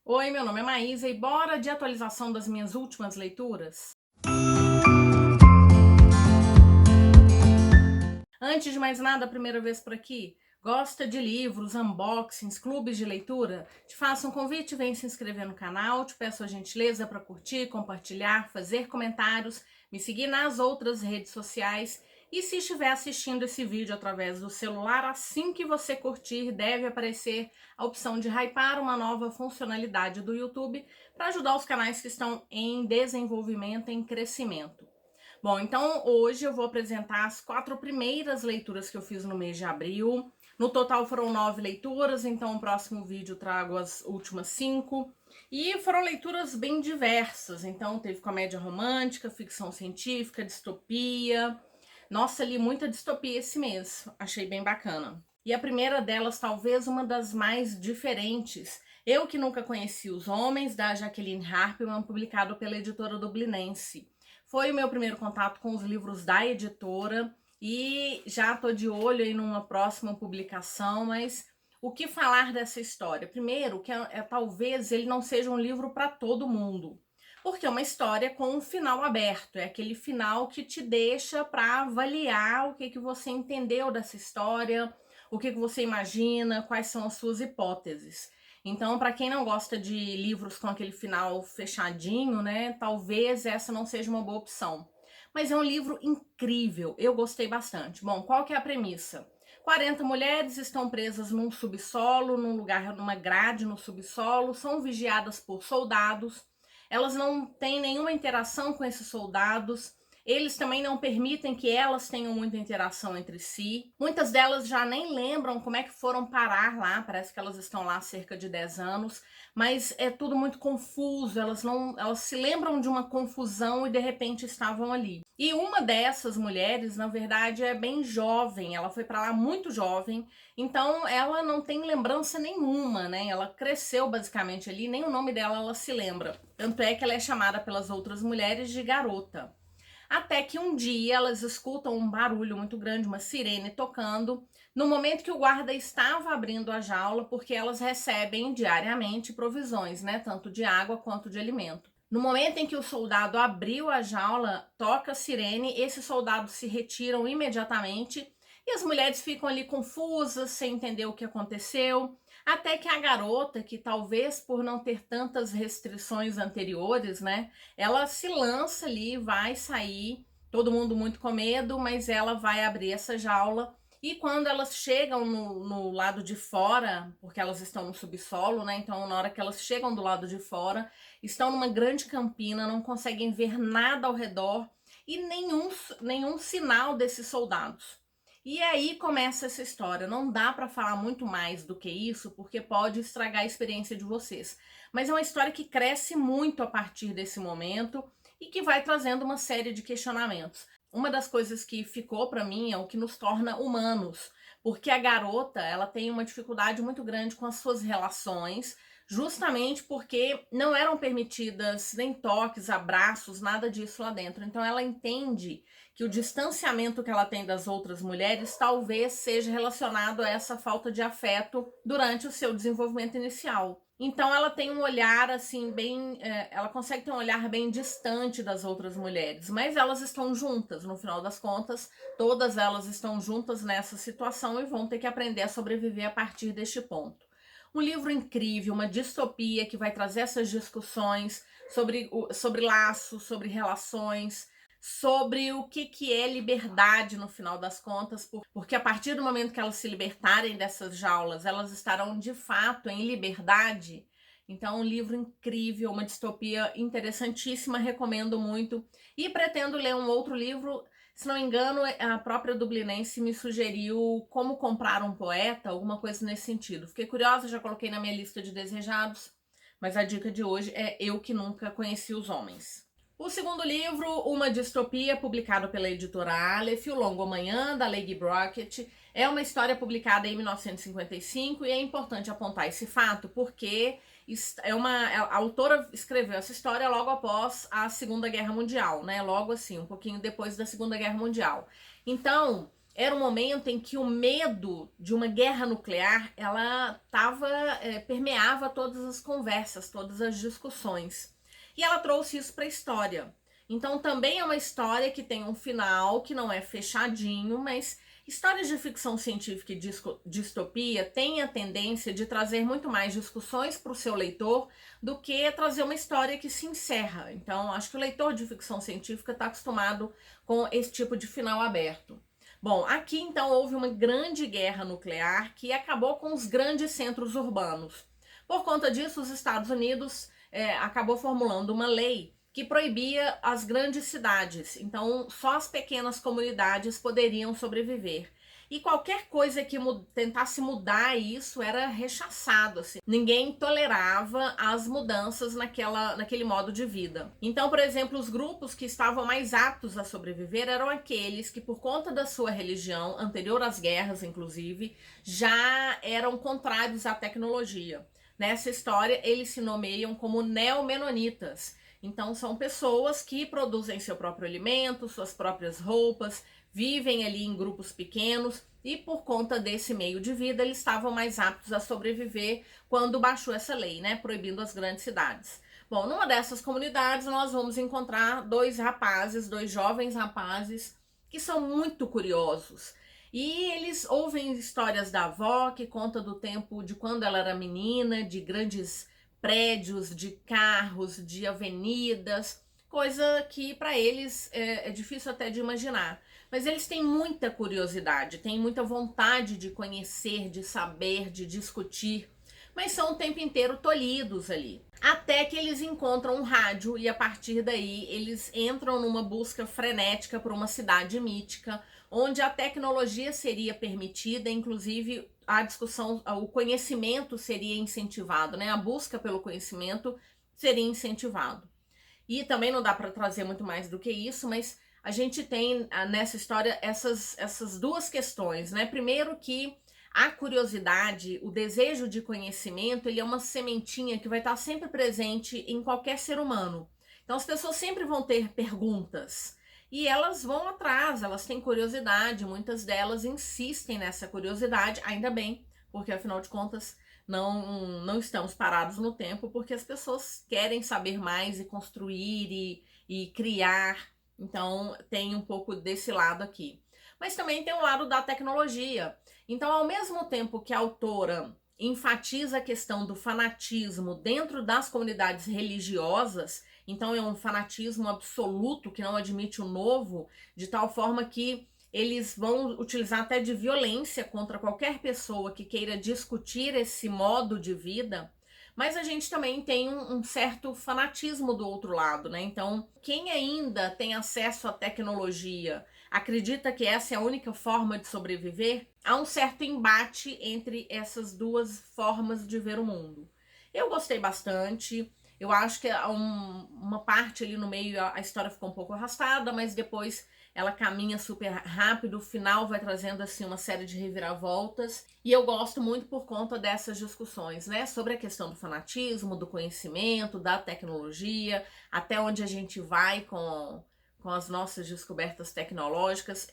Oi, meu nome é Maísa e bora de atualização das minhas últimas leituras? Antes de mais nada, a primeira vez por aqui, gosta de livros, unboxings, clubes de leitura? Te faço um convite, vem se inscrever no canal, te peço a gentileza para curtir, compartilhar, fazer comentários, me seguir nas outras redes sociais e se estiver assistindo esse vídeo através do celular, assim que você curtir, deve aparecer a opção de hypar uma nova funcionalidade do YouTube para ajudar os canais que estão em desenvolvimento, em crescimento. Bom, então hoje eu vou apresentar as 4 primeiras leituras que eu fiz no mês de abril. No total foram 9 leituras, então no próximo vídeo trago as últimas 5. E foram leituras bem diversas, então teve comédia romântica, ficção científica, distopia. Nossa, li muita distopia esse mês, achei bem bacana. E a primeira delas, talvez uma das mais diferentes, Eu Que Nunca Conheci os Homens, da Jacqueline Harpman, publicado pela editora Dublinense. Foi o meu primeiro contato com os livros da editora e já tô de olho aí numa próxima publicação, mas o que falar dessa história? Primeiro, que talvez ele não seja um livro para todo mundo, porque é uma história com um final aberto, é aquele final que te deixa para avaliar o que você entendeu dessa história, o que você imagina, quais são as suas hipóteses. Então, para quem não gosta de livros com aquele final fechadinho, né, talvez essa não seja uma boa opção. Mas é um livro incrível, eu gostei bastante. Bom, qual que é a premissa? 40 mulheres estão presas num subsolo, num lugar, numa grade no subsolo, são vigiadas por soldados. Elas não têm nenhuma interação com esses soldados. Eles também não permitem que elas tenham muita interação entre si. Muitas delas já nem lembram como é que foram parar lá, parece que elas estão lá há cerca de 10 anos, mas é tudo muito confuso, elas se lembram de uma confusão e de repente estavam ali. E uma dessas mulheres, na verdade, é bem jovem, ela foi para lá muito jovem, então ela não tem lembrança nenhuma, né? Ela cresceu basicamente ali, nem o nome dela ela se lembra. Tanto é que ela é chamada pelas outras mulheres de garota. Até que um dia elas escutam um barulho muito grande, uma sirene tocando, no momento que o guarda estava abrindo a jaula, porque elas recebem diariamente provisões, né? Tanto de água quanto de alimento. No momento em que o soldado abriu a jaula, toca a sirene, esses soldados se retiram imediatamente e as mulheres ficam ali confusas, sem entender o que aconteceu. Até que a garota, que talvez por não ter tantas restrições anteriores, né, ela se lança ali, vai sair, todo mundo muito com medo, mas ela vai abrir essa jaula. E quando elas chegam no lado de fora, porque elas estão no subsolo, né? Então, na hora que elas chegam do lado de fora, estão numa grande campina, não conseguem ver nada ao redor e nenhum sinal desses soldados. E aí começa essa história. Não dá para falar muito mais do que isso, porque pode estragar a experiência de vocês. Mas é uma história que cresce muito a partir desse momento e que vai trazendo uma série de questionamentos. Uma das coisas que ficou para mim é o que nos torna humanos, porque a garota, ela tem uma dificuldade muito grande com as suas relações, justamente porque não eram permitidas nem toques, abraços, nada disso lá dentro. Então ela entende que o distanciamento que ela tem das outras mulheres talvez seja relacionado a essa falta de afeto durante o seu desenvolvimento inicial. Então ela tem um olhar assim bem, ela consegue ter um olhar bem distante das outras mulheres, mas elas estão juntas, no final das contas, todas elas estão juntas nessa situação e vão ter que aprender a sobreviver a partir deste ponto. Um livro incrível, uma distopia que vai trazer essas discussões sobre laços, sobre relações, sobre o que é liberdade no final das contas, porque a partir do momento que elas se libertarem dessas jaulas, elas estarão de fato em liberdade. Então, um livro incrível, uma distopia interessantíssima, recomendo muito. E pretendo ler um outro livro, se não me engano, a própria Dublinense me sugeriu Como Comprar um Poeta, alguma coisa nesse sentido. Fiquei curiosa, já coloquei na minha lista de desejados, mas a dica de hoje é Eu Que Nunca Conheci os Homens. O segundo livro, uma distopia, publicado pela editora Aleph, O Longo Amanhã, da Leigh Brackett, é uma história publicada em 1955 e é importante apontar esse fato porque a autora escreveu essa história logo após a Segunda Guerra Mundial, né? Logo assim, um pouquinho depois da Segunda Guerra Mundial. Então, era um momento em que o medo de uma guerra nuclear, ela permeava todas as conversas, todas as discussões. E ela trouxe isso para a história. Então também é uma história que tem um final que não é fechadinho, mas histórias de ficção científica e distopia têm a tendência de trazer muito mais discussões para o seu leitor do que trazer uma história que se encerra. Então acho que o leitor de ficção científica está acostumado com esse tipo de final aberto. Bom, aqui então houve uma grande guerra nuclear que acabou com os grandes centros urbanos. Por conta disso, os Estados Unidos acabou formulando uma lei que proibia as grandes cidades. Então, só as pequenas comunidades poderiam sobreviver. E qualquer coisa que tentasse mudar isso era rechaçado, assim. Ninguém tolerava as mudanças naquele modo de vida. Então, por exemplo, os grupos que estavam mais aptos a sobreviver eram aqueles que, por conta da sua religião, anterior às guerras, inclusive, já eram contrários à tecnologia. Nessa história, eles se nomeiam como neomenonitas. Então, são pessoas que produzem seu próprio alimento, suas próprias roupas, vivem ali em grupos pequenos e, por conta desse meio de vida, eles estavam mais aptos a sobreviver quando baixou essa lei, né, proibindo as grandes cidades. Bom, numa dessas comunidades, nós vamos encontrar dois jovens rapazes, que são muito curiosos. E eles ouvem histórias da avó, que conta do tempo de quando ela era menina, de grandes prédios, de carros, de avenidas, coisa que para eles é difícil até de imaginar. Mas eles têm muita curiosidade, têm muita vontade de conhecer, de saber, de discutir, mas são o tempo inteiro tolhidos ali. Até que eles encontram um rádio e a partir daí eles entram numa busca frenética por uma cidade mítica, onde a tecnologia seria permitida, inclusive a discussão, o conhecimento seria incentivado, né? A busca pelo conhecimento seria incentivado. E também não dá para trazer muito mais do que isso, mas a gente tem nessa história essas duas questões, né? Primeiro que a curiosidade, o desejo de conhecimento, ele é uma sementinha que vai estar sempre presente em qualquer ser humano. Então as pessoas sempre vão ter perguntas e elas vão atrás, elas têm curiosidade, muitas delas insistem nessa curiosidade, ainda bem, porque afinal de contas não estamos parados no tempo, porque as pessoas querem saber mais e construir e criar. Então tem um pouco desse lado aqui. Mas também tem o lado da tecnologia. Então, ao mesmo tempo que a autora enfatiza a questão do fanatismo dentro das comunidades religiosas, então é um fanatismo absoluto que não admite o novo, de tal forma que eles vão utilizar até de violência contra qualquer pessoa que queira discutir esse modo de vida. Mas a gente também tem um certo fanatismo do outro lado, né? Então, quem ainda tem acesso à tecnologia, acredita que essa é a única forma de sobreviver, há um certo embate entre essas duas formas de ver o mundo. Eu gostei bastante, eu acho que uma parte ali no meio a história ficou um pouco arrastada, mas depois ela caminha super rápido, o final vai trazendo assim uma série de reviravoltas, e eu gosto muito por conta dessas discussões, né, sobre a questão do fanatismo, do conhecimento, da tecnologia, até onde a gente vai com as nossas descobertas tecnológicas.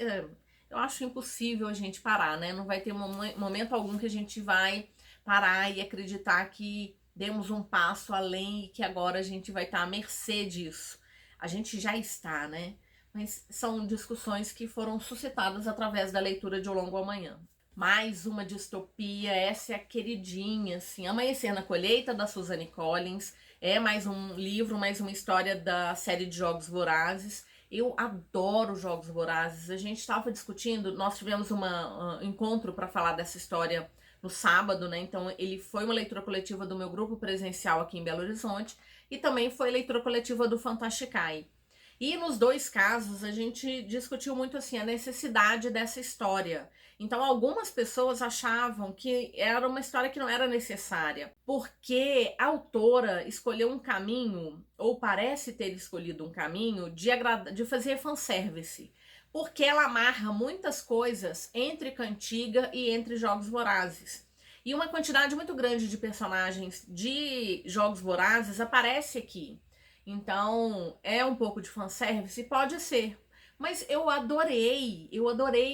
Eu acho impossível a gente parar, né, não vai ter momento algum que a gente vai parar e acreditar que demos um passo além e que agora a gente vai estar à mercê disso. A gente já está, né? Mas são discussões que foram suscitadas através da leitura de O Longo Amanhã. Mais uma distopia, essa é a queridinha, assim, Amanhecer na Colheita, da Suzanne Collins, é mais um livro, mais uma história da série de Jogos Vorazes. Eu adoro Jogos Vorazes, a gente estava discutindo, nós tivemos um encontro para falar dessa história no sábado, né, então ele foi uma leitura coletiva do meu grupo presencial aqui em Belo Horizonte e também foi leitura coletiva do Fantasticai. E nos dois casos a gente discutiu muito assim a necessidade dessa história. Então algumas pessoas achavam que era uma história que não era necessária, porque a autora escolheu um caminho, ou parece ter escolhido um caminho, de fazer fanservice. Porque ela amarra muitas coisas entre Cantiga e entre Jogos Vorazes. E uma quantidade muito grande de personagens de Jogos Vorazes aparece aqui. Então, é um pouco de fanservice? Pode ser. Mas eu adorei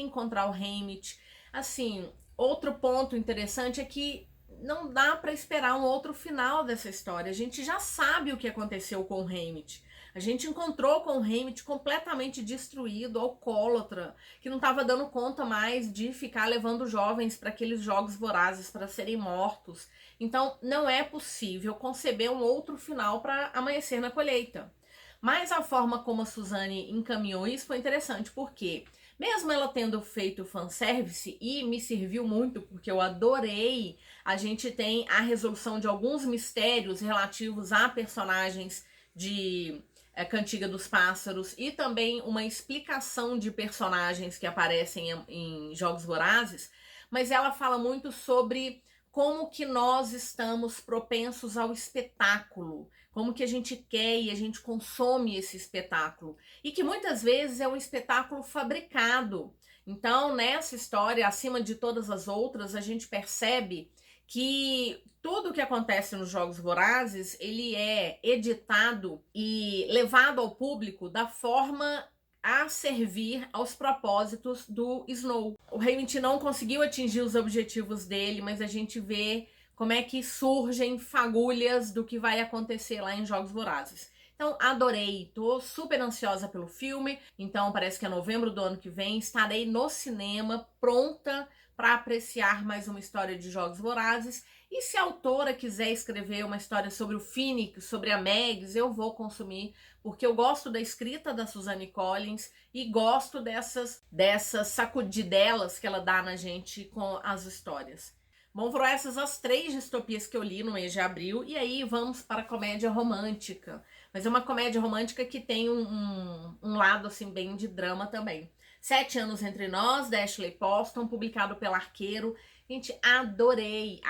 encontrar o Haymitch. Assim, outro ponto interessante é que não dá para esperar um outro final dessa história. A gente já sabe o que aconteceu com o Haymitch. A gente encontrou com o Haymitch completamente destruído, alcoólatra, que não estava dando conta mais de ficar levando jovens para aqueles jogos vorazes para serem mortos. Então, não é possível conceber um outro final para Amanhecer na Colheita. Mas a forma como a Suzane encaminhou isso foi interessante, porque mesmo ela tendo feito fanservice, e me serviu muito, porque eu adorei, a gente tem a resolução de alguns mistérios relativos a personagens de Cantiga dos Pássaros e também uma explicação de personagens que aparecem em Jogos Vorazes, mas ela fala muito sobre como que nós estamos propensos ao espetáculo, como que a gente quer e a gente consome esse espetáculo, e que muitas vezes é um espetáculo fabricado. Então, nessa história, acima de todas as outras, a gente percebe que tudo que acontece nos Jogos Vorazes, ele é editado e levado ao público da forma a servir aos propósitos do Snow. O Haymitch não conseguiu atingir os objetivos dele, mas a gente vê como é que surgem fagulhas do que vai acontecer lá em Jogos Vorazes. Então, adorei, tô super ansiosa pelo filme, então parece que é novembro do ano que vem, estarei no cinema, pronta para apreciar mais uma história de Jogos Vorazes. E se a autora quiser escrever uma história sobre o Phoenix, sobre a Mags, eu vou consumir, porque eu gosto da escrita da Suzanne Collins e gosto dessas sacudidelas que ela dá na gente com as histórias. Bom, foram essas as 3 distopias que eu li no mês de abril, e aí vamos para a comédia romântica. Mas é uma comédia romântica que tem um lado assim bem de drama também. 7 Anos Entre Nós, da Ashley Poston, publicado pela Arqueiro. Gente, adorei.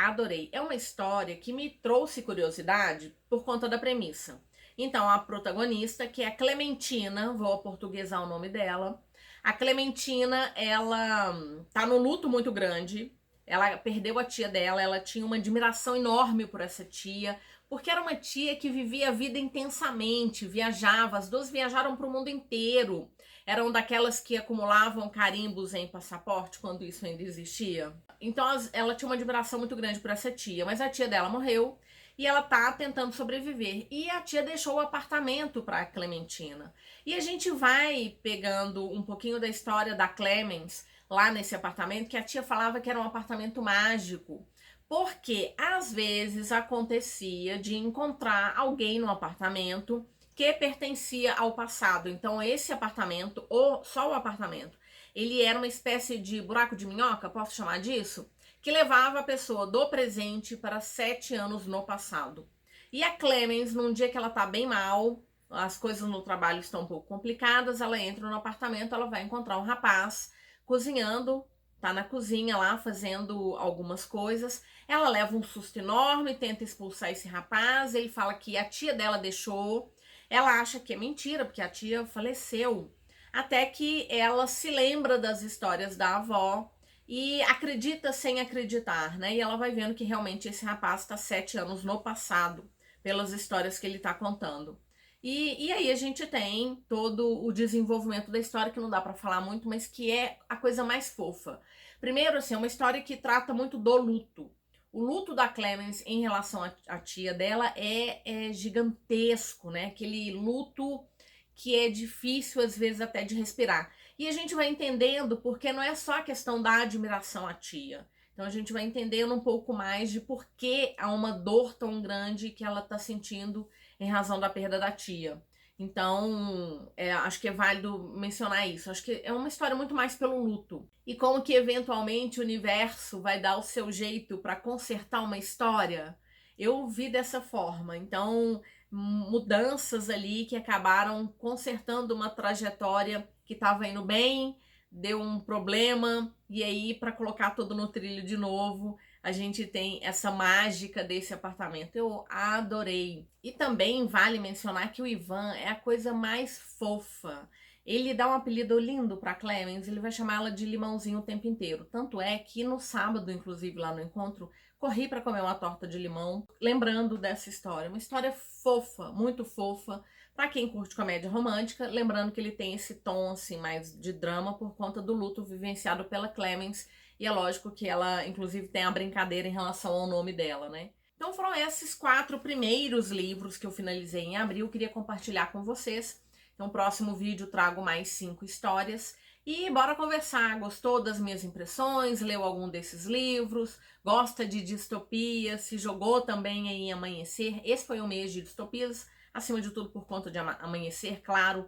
É uma história que me trouxe curiosidade por conta da premissa. Então, a protagonista, que é a Clementina, vou aportuguesar o nome dela. A Clementina, ela tá num luto muito grande. Ela perdeu a tia dela, ela tinha uma admiração enorme por essa tia, porque era uma tia que vivia a vida intensamente, viajava, as duas viajaram para o mundo inteiro. Eram daquelas que acumulavam carimbos em passaporte quando isso ainda existia. Então ela tinha uma admiração muito grande por essa tia, mas a tia dela morreu e ela tá tentando sobreviver. E a tia deixou o apartamento para a Clementina. E a gente vai pegando um pouquinho da história da Clemens lá nesse apartamento, que a tia falava que era um apartamento mágico. Porque às vezes acontecia de encontrar alguém no apartamento que pertencia ao passado. Então esse apartamento, ou só o apartamento, ele era uma espécie de buraco de minhoca, posso chamar disso? Que levava a pessoa do presente para 7 anos no passado. E a Clemens, num dia que ela tá bem mal, as coisas no trabalho estão um pouco complicadas, ela entra no apartamento, ela vai encontrar um rapaz cozinhando, tá na cozinha lá fazendo algumas coisas. Ela leva um susto enorme, tenta expulsar esse rapaz, ele fala que a tia dela deixou. Ela acha que é mentira, porque a tia faleceu. Até que ela se lembra das histórias da avó e acredita sem acreditar, né? E ela vai vendo que realmente esse rapaz está 7 anos no passado, pelas histórias que ele está contando. E aí a gente tem todo o desenvolvimento da história, que não dá para falar muito, mas que é a coisa mais fofa. Primeiro, assim, é uma história que trata muito do luto. O luto da Clemens em relação à tia dela é gigantesco, né? Aquele luto que é difícil, às vezes, até de respirar. E a gente vai entendendo porque não é só a questão da admiração à tia. Então a gente vai entendendo um pouco mais de por que há uma dor tão grande que ela está sentindo em razão da perda da tia. Então, acho que é válido mencionar isso. Acho que é uma história muito mais pelo luto. E como que, eventualmente, o universo vai dar o seu jeito para consertar uma história, eu vi dessa forma. Então, mudanças ali que acabaram consertando uma trajetória que estava indo bem, deu um problema, e aí, para colocar tudo no trilho de novo, a gente tem essa mágica desse apartamento. Eu adorei. E também vale mencionar que o Ivan é a coisa mais fofa. Ele dá um apelido lindo para Clemens, ele vai chamar ela de Limãozinho o tempo inteiro. Tanto é que no sábado, inclusive, lá no encontro, corri para comer uma torta de limão, lembrando dessa história. Uma história fofa, muito fofa, para quem curte comédia romântica, lembrando que ele tem esse tom assim mais de drama por conta do luto vivenciado pela Clemence, e é lógico que ela inclusive tem a brincadeira em relação ao nome dela, né? Então foram esses 4 primeiros livros que eu finalizei em abril, queria compartilhar com vocês. Então, no próximo vídeo trago mais 5 histórias. E bora conversar. Gostou das minhas impressões? Leu algum desses livros? Gosta de distopia? Se jogou também em Amanhecer? Esse foi um mês de distopias, acima de tudo por conta de Amanhecer, claro.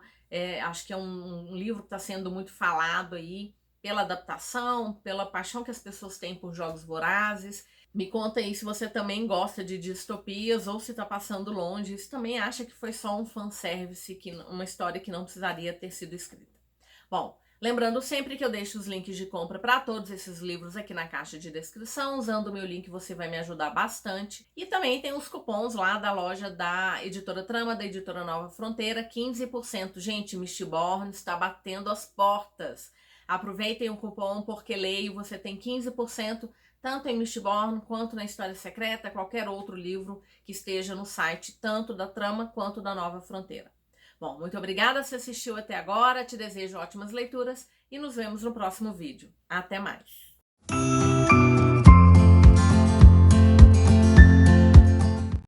Acho que é um livro que está sendo muito falado aí pela adaptação, pela paixão que as pessoas têm por Jogos Vorazes. Me conta aí se você também gosta de distopias ou se tá passando longe, se também acha que foi só um fanservice, uma história que não precisaria ter sido escrita. Bom, lembrando sempre que eu deixo os links de compra para todos esses livros aqui na caixa de descrição. Usando o meu link você vai me ajudar bastante. E também tem os cupons lá da loja da Editora Trama, da Editora Nova Fronteira, 15%. Gente, Mistborn está batendo as portas. Aproveitem o cupom Porque Leio, você tem 15%, tanto em Mistborn quanto na História Secreta, qualquer outro livro que esteja no site, tanto da Trama quanto da Nova Fronteira. Bom, muito obrigada se assistiu até agora, te desejo ótimas leituras e nos vemos no próximo vídeo. Até mais!